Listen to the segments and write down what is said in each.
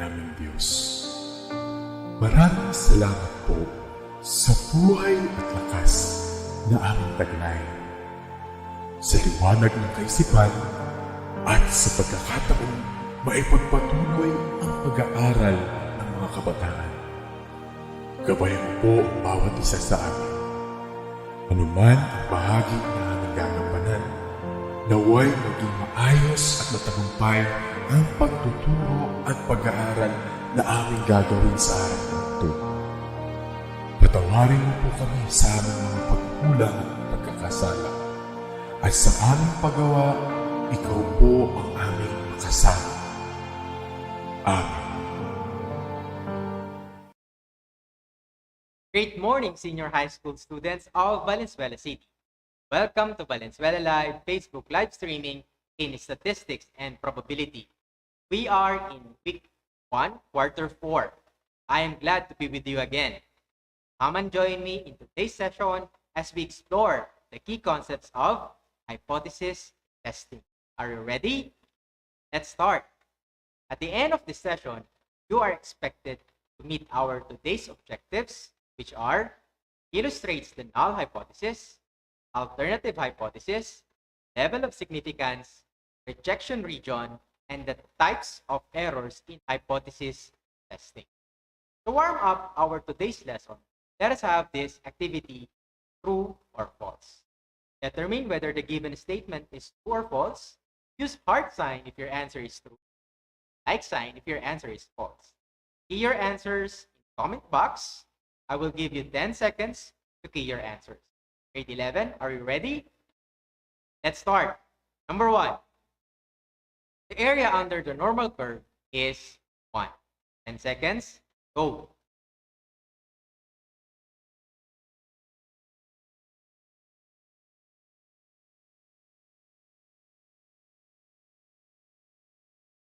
naming Diyos. Maraming salamat po sa buhay at lakas na aming taglay, sa liwanag ng kaisipan at sa pagkakataong maipagpatuloy ang pag-aaral ng mga kabataan. Gabayan po ang bawat isa sa amin. Anuman ang bahagi na aming gagampanan, naway maging maayos at matagumpay ang pagtuturo at pag-aaral na aming gagawin sa araw na ito. Patawarin mo po kami sa aming mga pagkulang at pagkakasala. At sa aming paggawa, ikaw po ang aming makasama. Amen. Great morning, senior high school students of Valenzuela City. Welcome to Valenzuela Live Facebook live streaming in Statistics and Probability. We are in week 1, quarter 4. I am glad to be with you again. Come and join me in today's session as we explore the key concepts of hypothesis testing. Are you ready? Let's start. At the end of this session, you are expected to meet our today's objectives, which are illustrates the null hypothesis, alternative hypothesis, level of significance, rejection region, and the types of errors in hypothesis testing. To warm up our today's lesson, let us have this activity true or false. Determine whether the given statement is true or false. Use heart sign if your answer is true, like sign if your answer is false. Key your answers in the comment box. I will give you 10 seconds to key your answers. Grade 11, are you ready? Let's start. Number 1. The area under the normal curve is 1. 10 seconds, go.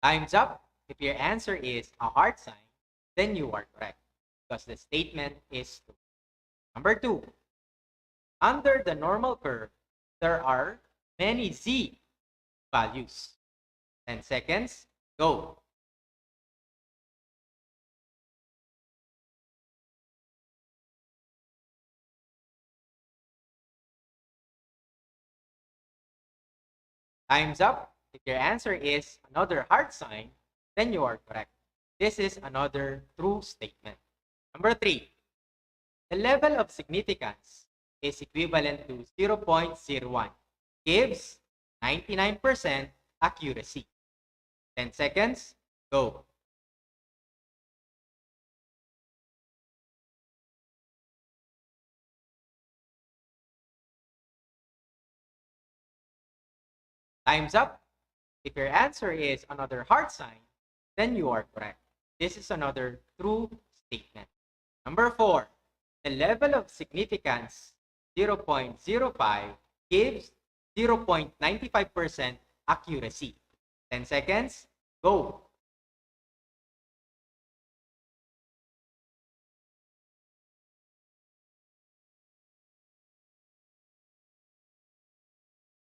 Time's up. If your answer is a heart sign, then you are correct, because the statement is true. Number 2. Under the normal curve, there are many z values. 10 seconds, go. Time's up. If your answer is another heart sign, then you are correct. This is another true statement. Number 3. The level of significance is equivalent to 0.01, gives 99% accuracy. 10 seconds, go. Time's up. If your answer is another heart sign, then you are correct. This is another true statement. Number 4. The level of significance 0.05 gives 0.95% accuracy. 10 seconds, go.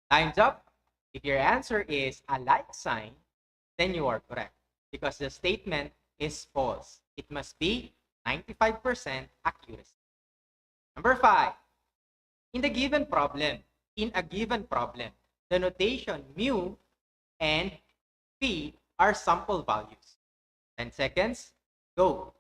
Time's up. If your answer is a like sign, then you are correct, because the statement is false. It must be 95% accuracy. Number 5. In a given problem, the notation mu and p are sample values. 10 seconds, go.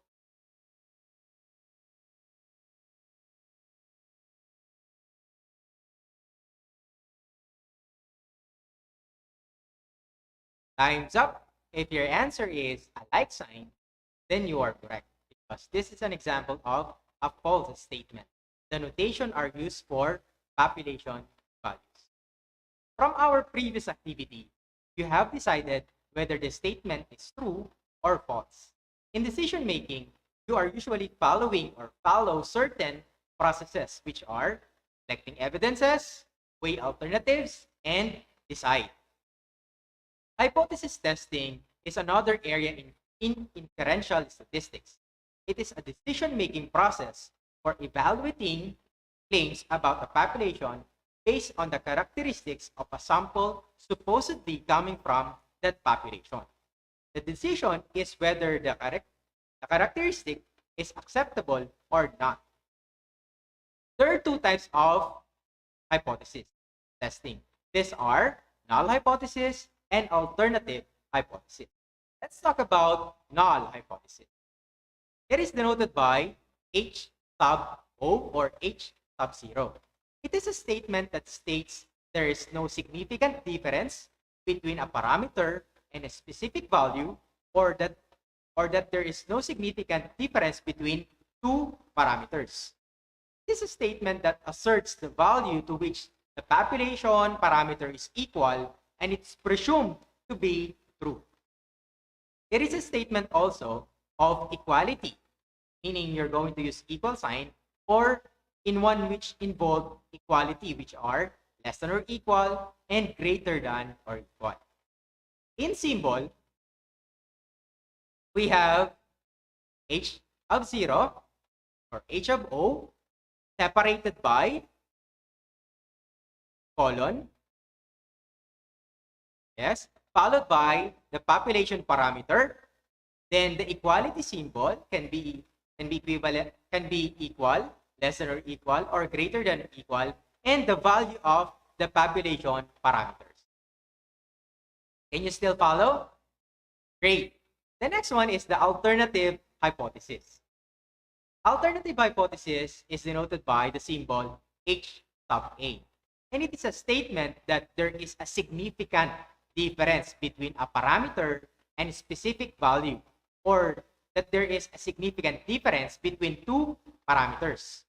Time's up. If your answer is a like sign, then you are correct, because this is an example of a false statement. The notation are used for population values. From our previous activity, you have decided whether the statement is true or false. In decision making, you are usually follow certain processes, which are collecting evidences, weigh alternatives, and decide. Hypothesis testing is another area in inferential statistics. It is a decision-making process for evaluating claims about a population based on the characteristics of a sample supposedly coming from that population. The decision is whether the characteristic is acceptable or not. There are two types of hypothesis testing. These are null hypothesis and alternative hypothesis. Let's talk about null hypothesis. It is denoted by H sub O or H sub 0. It is a statement that states there is no significant difference between a parameter and a specific value, or that there is no significant difference between two parameters. It is a statement that asserts the value to which the population parameter is equal, and it's presumed to be true. It is a statement also of equality, meaning you're going to use equal sign, or in one which involve equality, which are less than or equal and greater than or equal. In symbol, we have H of 0 or H of O separated by colon, yes, followed by the population parameter. Then the equality symbol can be equivalent, can be equal, less than or equal, or greater than or equal, and the value of the population parameters. Can you still follow? Great. The next one is the alternative hypothesis. Alternative hypothesis is denoted by the symbol H sub A. And it is a statement that there is a significant difference between a parameter and a specific value, or that there is a significant difference between two parameters.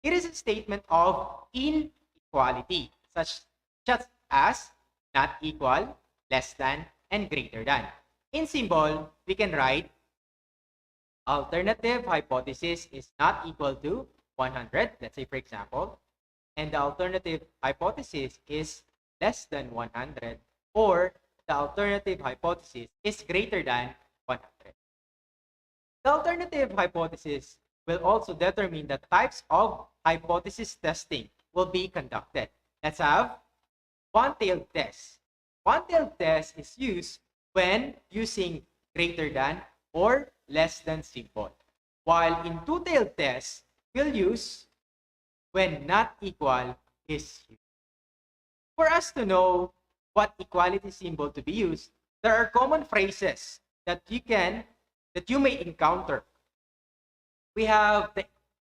It is a statement of inequality, such as not equal, less than, and greater than. In symbol, we can write alternative hypothesis is not equal to 100, let's say for example, and the alternative hypothesis is less than 100, or the alternative hypothesis is greater than 100. The alternative hypothesis will also determine the types of hypothesis testing will be conducted. Let's have one-tailed test. One-tailed test is used when using greater than or less than symbol, while in two-tailed test, we'll use when not equal is used. For us to know what equality symbol to be used, there are common phrases that you may encounter. We have the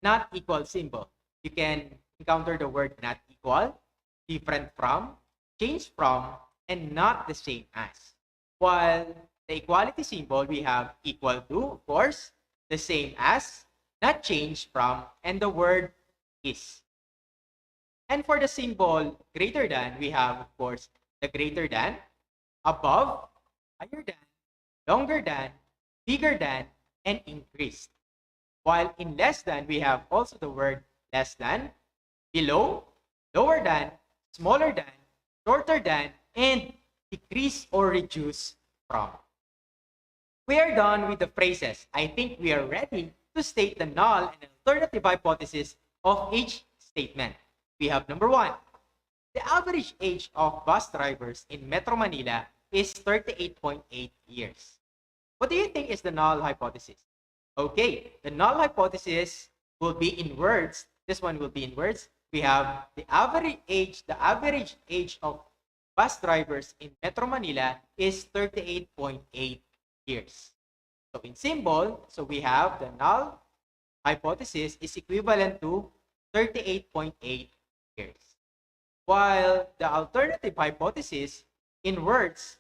not equal symbol. You can encounter the word not equal, different from, change from, and not the same as. While the equality symbol, we have equal to, of course, the same as, not change from, and the word is. And for the symbol greater than, we have, of course, the greater than, above, higher than, longer than, bigger than, and increased. While in less than, we have also the word less than, below, lower than, smaller than, shorter than, and decrease or reduce from. We are done with the phrases. I think we are ready to state the null and alternative hypothesis of each statement. We have number 1. The average age of bus drivers in Metro Manila is 38.8 years. What do you think is the null hypothesis? Okay, the null hypothesis will be in words. This one will be in words. We have the average age of bus drivers in Metro Manila is 38.8 years. So in symbol, so we have the null hypothesis is equivalent to 38.8 years. While the alternative hypothesis in words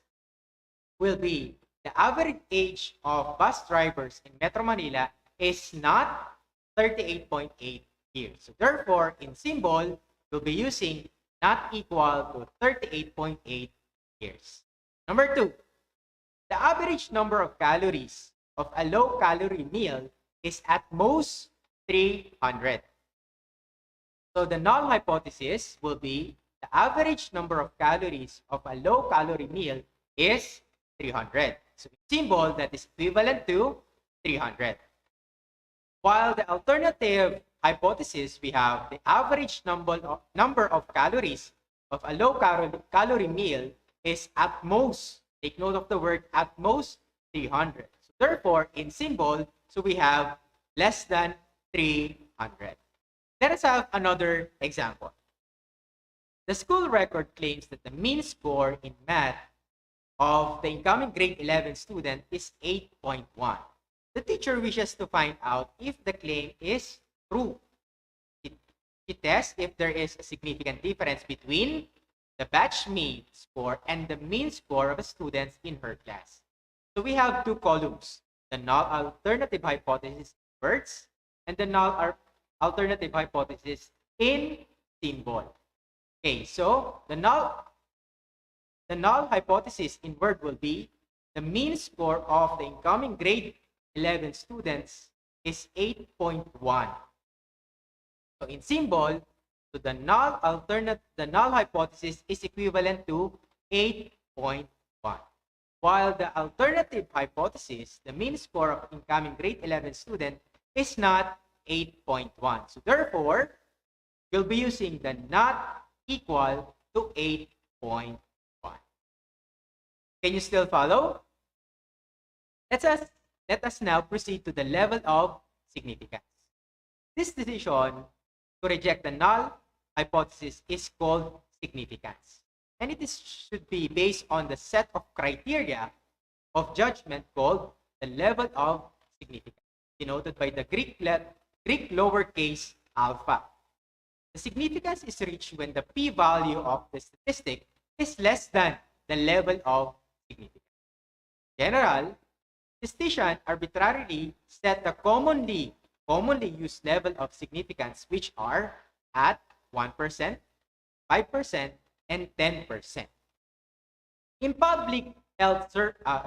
will be the average age of bus drivers in Metro Manila is not 38.8 years. So therefore, in symbol, we'll be using not equal to 38.8 years. Number 2, the average number of calories of a low-calorie meal is at most 300. So the null hypothesis will be the average number of calories of a low-calorie meal is 300. So in symbol, that is equivalent to 300. While the alternative hypothesis, we have the average number of calories of a low-calorie meal is at most, take note of the word at most, 300. So therefore, in symbol, so we have less than 300. Let us have another example. The school record claims that the mean score in math of the incoming grade 11 student is 8.1. The teacher wishes to find out if the claim is true. She tests if there is a significant difference between the batch mean score and the mean score of students in her class. So we have two columns, the null alternative hypothesis in words and the null alternative hypothesis in symbol. Okay, so the null hypothesis in word will be the mean score of the incoming grade 11 students is 8.1. So in symbol, so the null hypothesis is equivalent to 8.1. While the alternative hypothesis, the mean score of incoming grade 11 student is not 8.1. So therefore, you'll be using the not equal to 8.1. Can you still follow? Let us now proceed to the level of significance. This decision to reject the null hypothesis is called significance. And should be based on the set of criteria of judgment called the level of significance, denoted by the Greek lowercase alpha. The significance is reached when the p-value of the statistic is less than the level of significance. In general, statisticians arbitrarily set the commonly used level of significance, which are at 1%, 5%, and 10%. In public health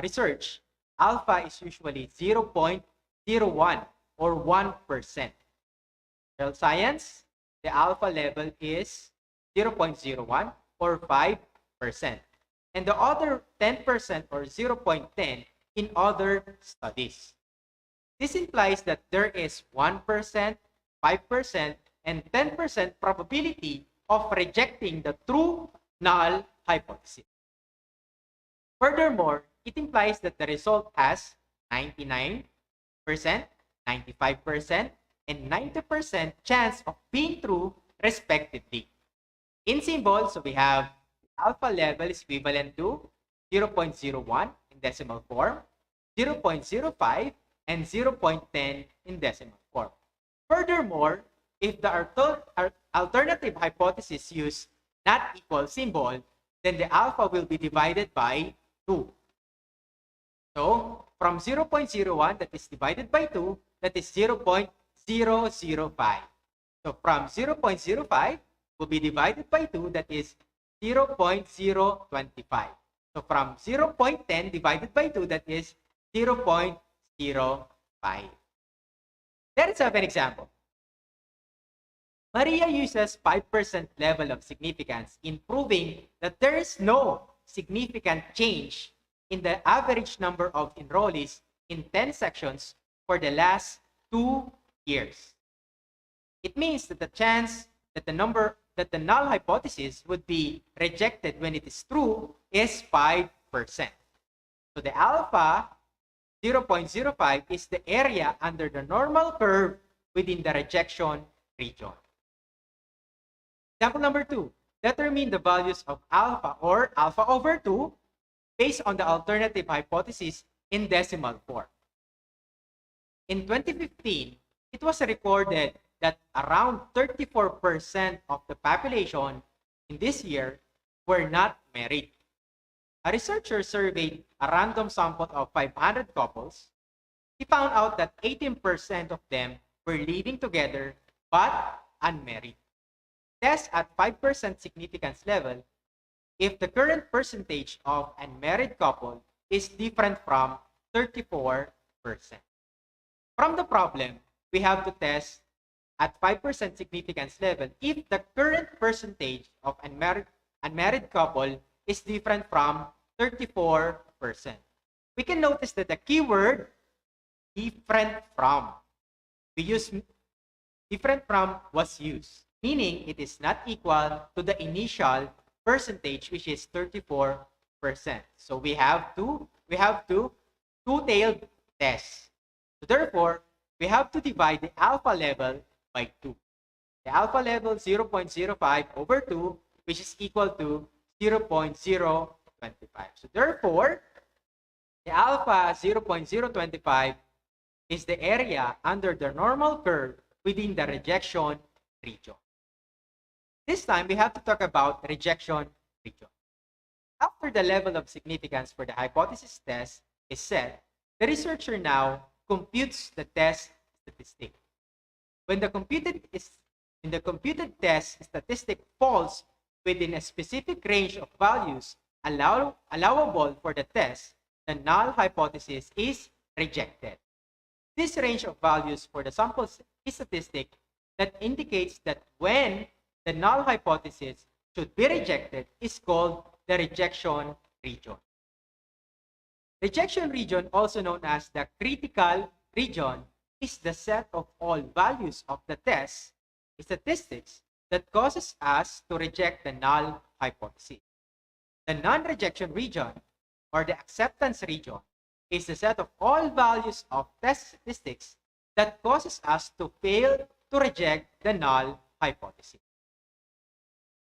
research, alpha is usually 0.01 or 1%. Health science, the alpha level is 0.01 or 5%. And the other 10% or 0.10 in other studies. This implies that there is 1%, 5%, and 10% probability of rejecting the true null hypothesis. Furthermore, it implies that the result has 99%, 95%, and 90% chance of being true, respectively. In symbols, so we have alpha level is equivalent to 0.01 in decimal form, 0.05, and 0.10 in decimal form. Furthermore, if the alternative hypothesis use not equal symbol, then the alpha will be divided by 2. So, from 0.01 that is divided by 2, that is 0.005. So, from 0.05 will be divided by 2, that is 0.025. So, from 0.10 divided by 2, that is 0.05. Let us have an example. Maria uses 5% level of significance in proving that there is no significant change in the average number of enrollees in 10 sections for the last 2 years. It means that the chance that the null hypothesis would be rejected when it is true is 5%. So the alpha 0.05 is the area under the normal curve within the rejection region. Example number 2. Determine the values of alpha or alpha over 2 based on the alternative hypothesis in decimal form. In 2015, it was recorded that around 34% of the population in this year were not married. A researcher surveyed a random sample of 500 couples. He found out that 18% of them were living together but unmarried. Test at 5% significance level if the current percentage of unmarried couple is different from 34%. From the problem, we have to test at 5% significance level if the current percentage of unmarried couple is different from 34%. We can notice that the keyword different from, we use different from was used, meaning it is not equal to the initial percentage, which is 34%. So we have to two-tailed test. So therefore, we have to divide the alpha level by 2. The alpha level 0.05 over 2, which is equal to 0.025. So therefore, the alpha 0.025 is the area under the normal curve within the rejection region. This time, we have to talk about rejection region. After the level of significance for the hypothesis test is set, the researcher now computes the test statistic. When the computed test statistic falls within a specific range of values allowable for the test, the null hypothesis is rejected. This range of values for the sample statistic that indicates that when the null hypothesis should be rejected is called the rejection region. Rejection region, also known as the critical region, is the set of all values of the test statistics that causes us to reject the null hypothesis. The non-rejection region, or the acceptance region, is the set of all values of test statistics that causes us to fail to reject the null hypothesis.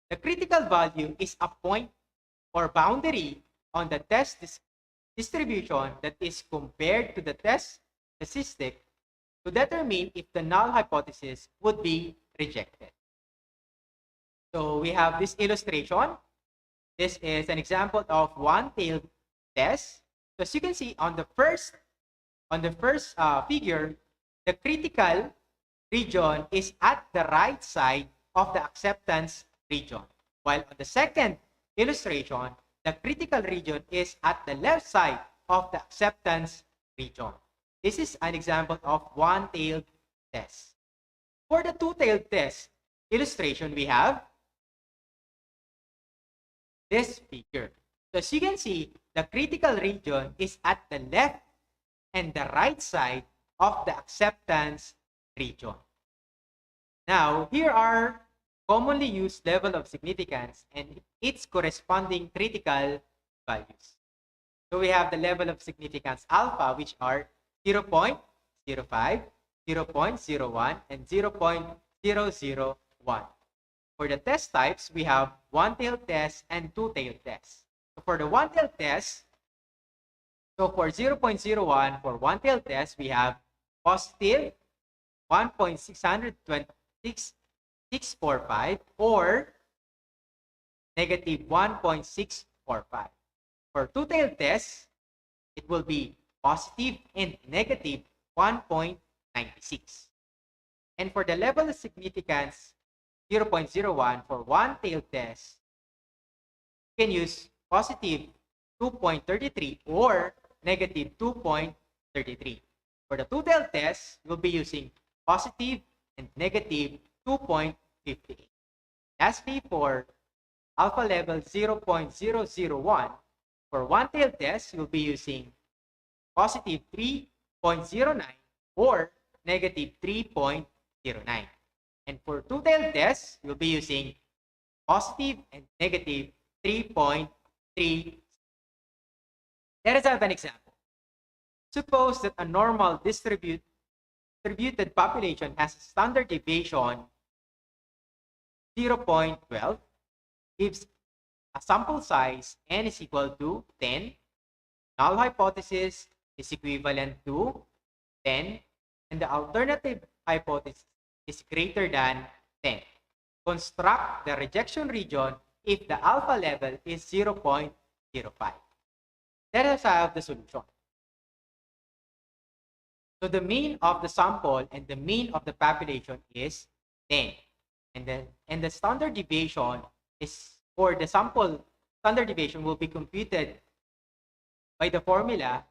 The critical value is a point or boundary on the test distribution that is compared to the test statistic to determine if the null hypothesis would be rejected. So we have this illustration. This is an example of one-tailed test. So as you can see on the first figure, the critical region is at the right side of the acceptance region, while on the second illustration, the critical region is at the left side of the acceptance region. This is an example of one-tailed test. For the two-tailed test illustration, we have this figure. So as you can see, the critical region is at the left and the right side of the acceptance region. Now, here are commonly used level of significance and its corresponding critical values. So we have the level of significance alpha, which are 0.05, 0.01, and 0.001. For the test types, we have one-tailed test and two-tailed test. So for the one-tailed test, so for 0.01 for one-tailed test, we have positive 1.62645 or negative 1.645. For two-tailed test, it will be positive and negative 1.96. And for the level of significance 0.01 for one-tailed test, you can use positive 2.33 or negative 2.33. For the two-tailed test, we'll be using positive and negative 2.58. Lastly, for alpha level 0.001, for one-tailed test, you'll be using positive 3.09 or negative 3.09. And for two-tailed test, you'll be using positive and negative 3.3. Let us have an example. Suppose that a normal distributed population has a standard deviation 0.12, gives a sample size n is equal to 10, null hypothesis is equivalent to 10, and the alternative hypothesis is greater than 10. Construct the rejection region if the alpha level is 0.05. Let us have the solution. So the mean of the sample and the mean of the population is 10. And the standard deviation is, for the sample, standard deviation will be computed by the formula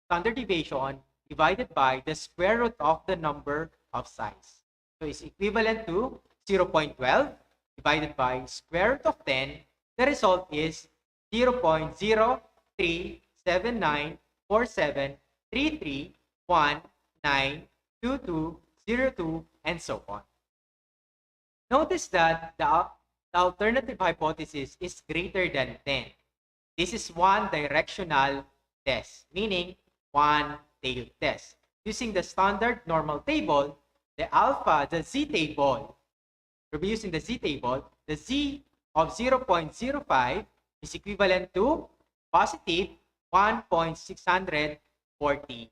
standard deviation divided by the square root of the number of size. So it's equivalent to 0.12 divided by square root of 10. The result is 0.03794733192202, and so on. Notice that the alternative hypothesis is greater than 10. This is one directional test, meaning one-tailed test. Using the standard normal table, the alpha, the z table, we'll be using the z table, the z of 0.05 is equivalent to positive 1.645.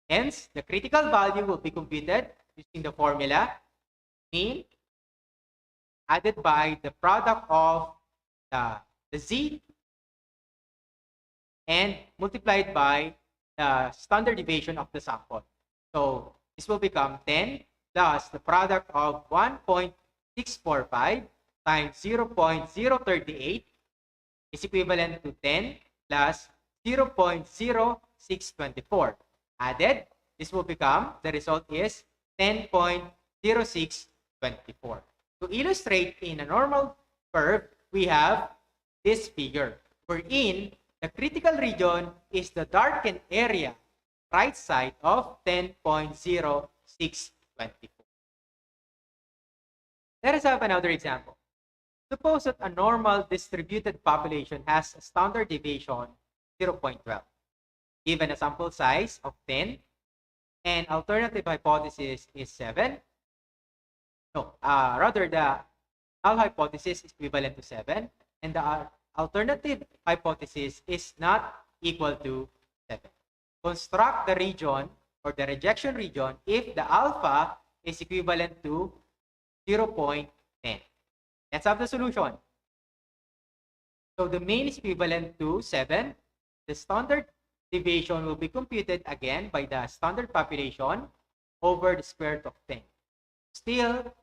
Hence, the critical value will be computed using the formula mean added by the product of the z and multiplied by the standard deviation of the sample. So this will become 10 plus the product of 1.645 times 0.038 is equivalent to 10 plus 0.0624. Added, this will become, the result is 10.0624. To illustrate in a normal curve, we have this figure, wherein the critical region is the darkened area, right side of 10.0624. Let us have another example. Suppose that a normal distributed population has a standard deviation 0.12, given a sample size of 10, and alternative hypothesis is 7. No, rather the null hypothesis is equivalent to 7, and the alternative hypothesis is not equal to 7. Construct the region or the rejection region if the alpha is equivalent to 0.10. Let's have the solution. So the mean is equivalent to 7. The standard deviation will be computed again by the standard population over the square root of 10. Still,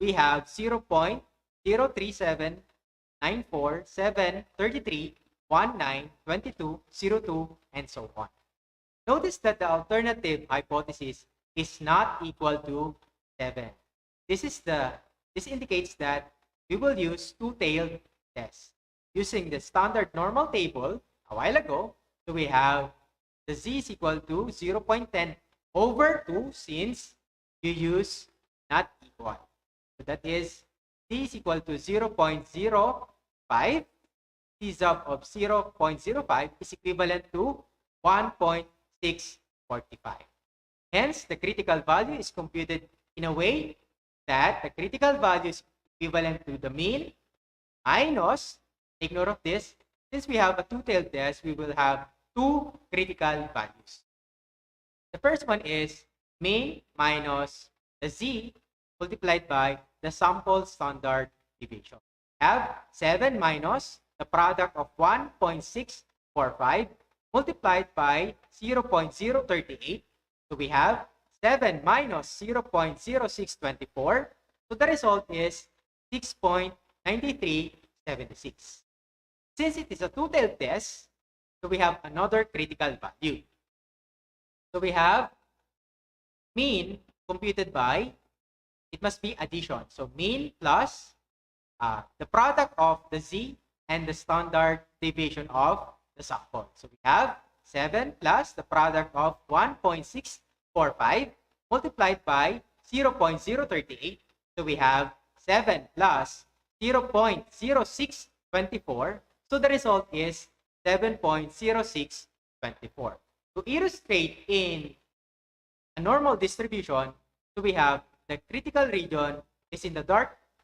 we have 0.03794,733,19,22,02, and so on. Notice that the alternative hypothesis is not equal to 7. This indicates that we will use two-tailed test. Using the standard normal table a while ago, so we have the z is equal to 0.10 over 2 since you use not equal. So that is z is equal to 0.05. Z sub of 0.05 is equivalent to 1.645. Hence, the critical value is computed in a way that the critical value is equivalent to the mean minus, take note of this, since we have a two-tailed test, we will have two critical values. The first one is mean minus the z multiplied by the sample standard deviation. Have 7 minus the product of 1.645 multiplied by 0.038. So we have 7 minus 0.0624. So the result is 6.9376. Since it is a two-tailed test, so we have another critical value. So we have mean computed by, it must be addition. So mean plus the product of the z and the standard deviation of the sample. So we have 7 plus the product of 1.645 multiplied by 0.038. So we have 7 plus 0.0624. So the result is 7.0624. To illustrate in a normal distribution, so we have the critical region is in the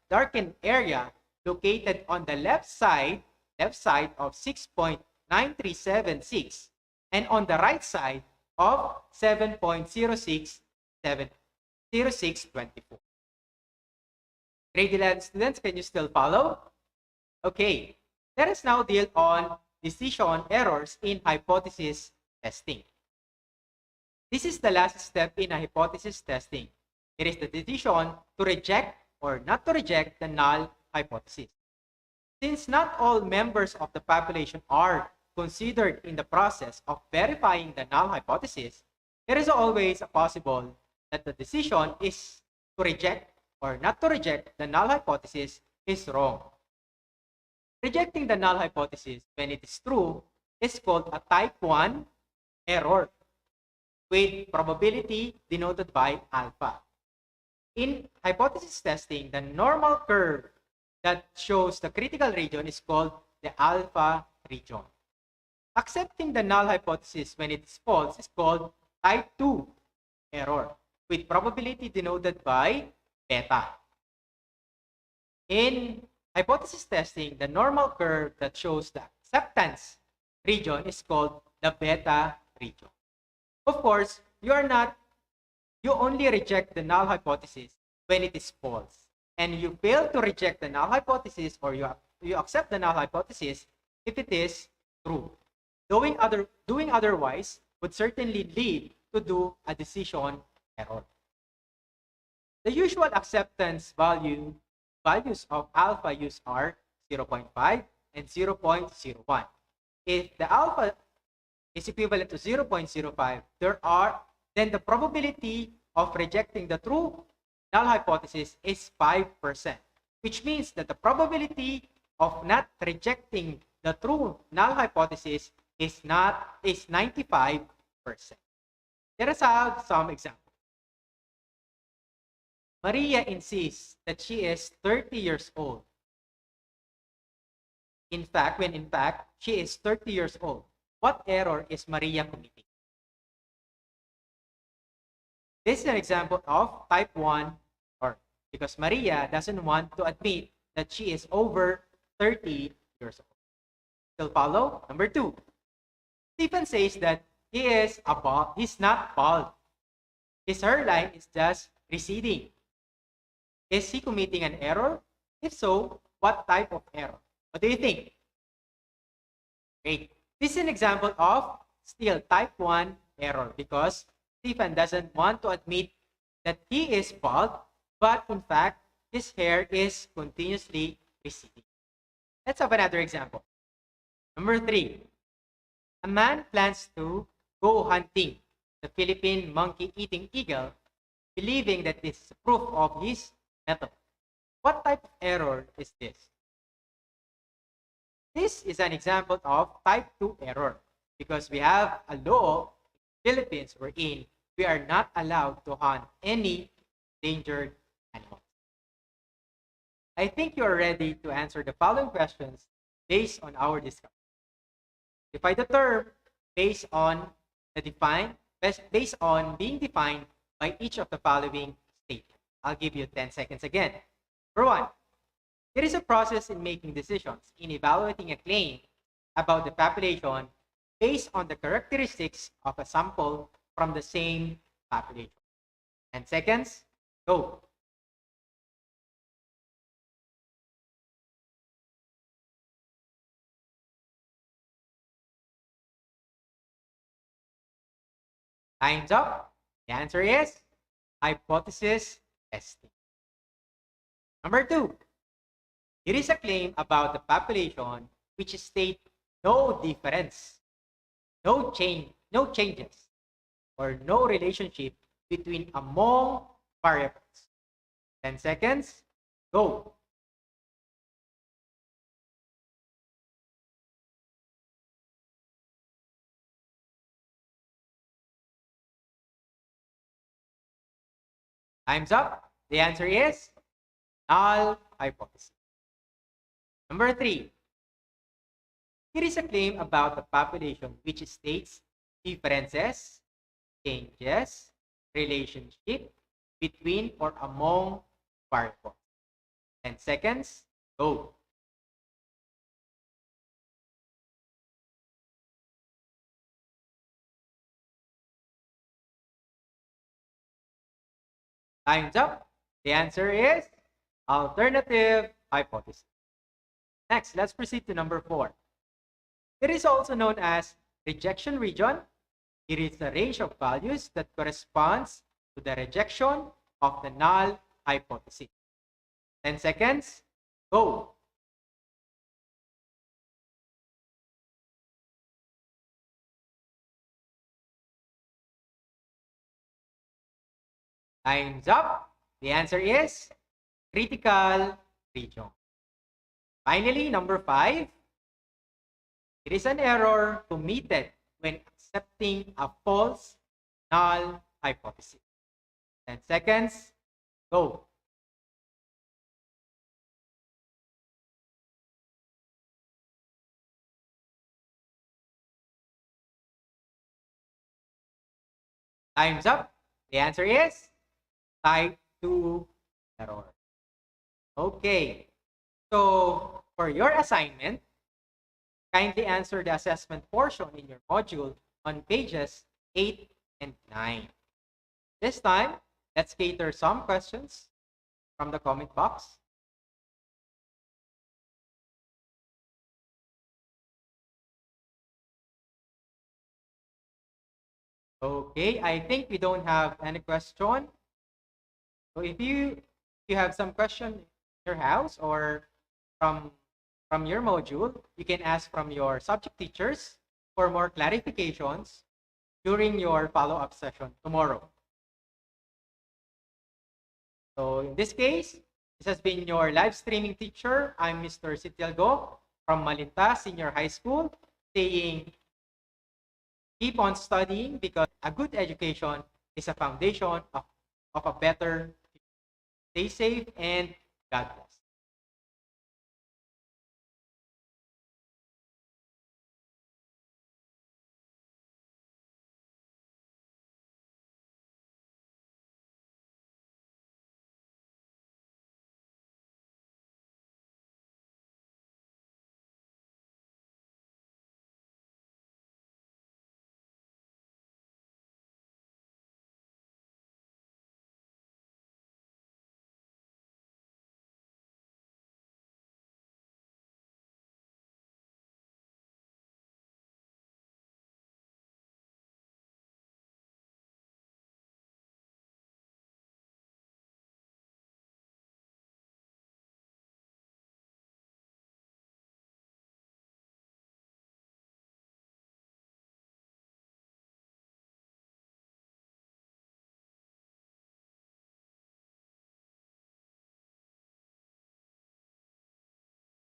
darkened area located on the left side of 6.9376 and on the right side of 7.0624. Grade 11 students, can you still follow? Okay, let us now deal on decision errors in hypothesis testing. This is the last step in a hypothesis testing. It is the decision to reject or not to reject the null hypothesis. Since not all members of the population are considered in the process of verifying the null hypothesis, it is always possible that the decision is to reject or not to reject the null hypothesis is wrong. Rejecting the null hypothesis when it is true is called a type 1 error with probability denoted by alpha. In hypothesis testing, the normal curve that shows the critical region is called the alpha region. Accepting the null hypothesis when it is false is called type 2 error, with probability denoted by beta. In hypothesis testing, the normal curve that shows the acceptance region is called the beta region. Of course, you only reject the null hypothesis when it is false. And you fail to reject the null hypothesis, or you accept the null hypothesis if it is true. Doing otherwise would certainly lead to do a decision error. The usual acceptance values of alpha used are 0.5 and 0.01. If the alpha is equivalent to 0.05, then the probability of rejecting the true null hypothesis is 5%, which means that the probability of not rejecting the true null hypothesis is 95%. Let us have some examples. Maria insists that she is 30 years old. In fact, she is 30 years old. What error is Maria committing? This is an example of type 1 error, because Maria doesn't want to admit that she is over 30 years old. Still follow? Number 2. Stephen says that he's not bald. His hairline is just receding. Is he committing an error? If so, what type of error? What do you think? Great. This is an example of still type 1 error, because Stephen doesn't want to admit that he is bald, but in fact, his hair is continuously receding. Let's have another example. Number 3. A man plans to go hunting the Philippine monkey-eating eagle, believing that this is proof of his method. What type of error is this? This is an example of type 2 error, because we have a law in the Philippines wherein we are not allowed to hunt any endangered animals. I think you are ready to answer the following questions based on our discussion. Define the term based on being defined by each of the following statements. I'll give you 10 seconds again. Number 1. There is a process in making decisions, in evaluating a claim about the population based on the characteristics of a sample from the same population. 10 seconds, go. Time's up. The answer is hypothesis testing. Number 2. It is a claim about the population which state no difference, no changes, or no relationship between among variables. 10 seconds, go. Time's up. The answer is null hypothesis. Number 3. It is a claim about the population which states differences, changes, relationship between or among variables. 10 seconds, go. Time's up. The answer is alternative hypothesis. Next, let's proceed to number 4. It is also known as rejection region. It is the range of values that corresponds to the rejection of the null hypothesis. 10 seconds, go. Time's up. The answer is critical region. Finally, number 5. It is an error committed when accepting a false null hypothesis. 10 seconds, go. Time's up. The answer is type 2 error. Okay. So, for your assignment, kindly answer the assessment portion in your module on pages 8 and 9. This time, let's cater some questions from the comment box. Okay, I think we don't have any question. So if you have some question in your house or from your module, you can ask from your subject teachers for more clarifications during your follow-up session tomorrow. So in this case, this has been your live streaming teacher. I'm Mr. Setiel from Malinta Senior High School, saying keep on studying because a good education is a foundation of a better future. Stay safe and God bless.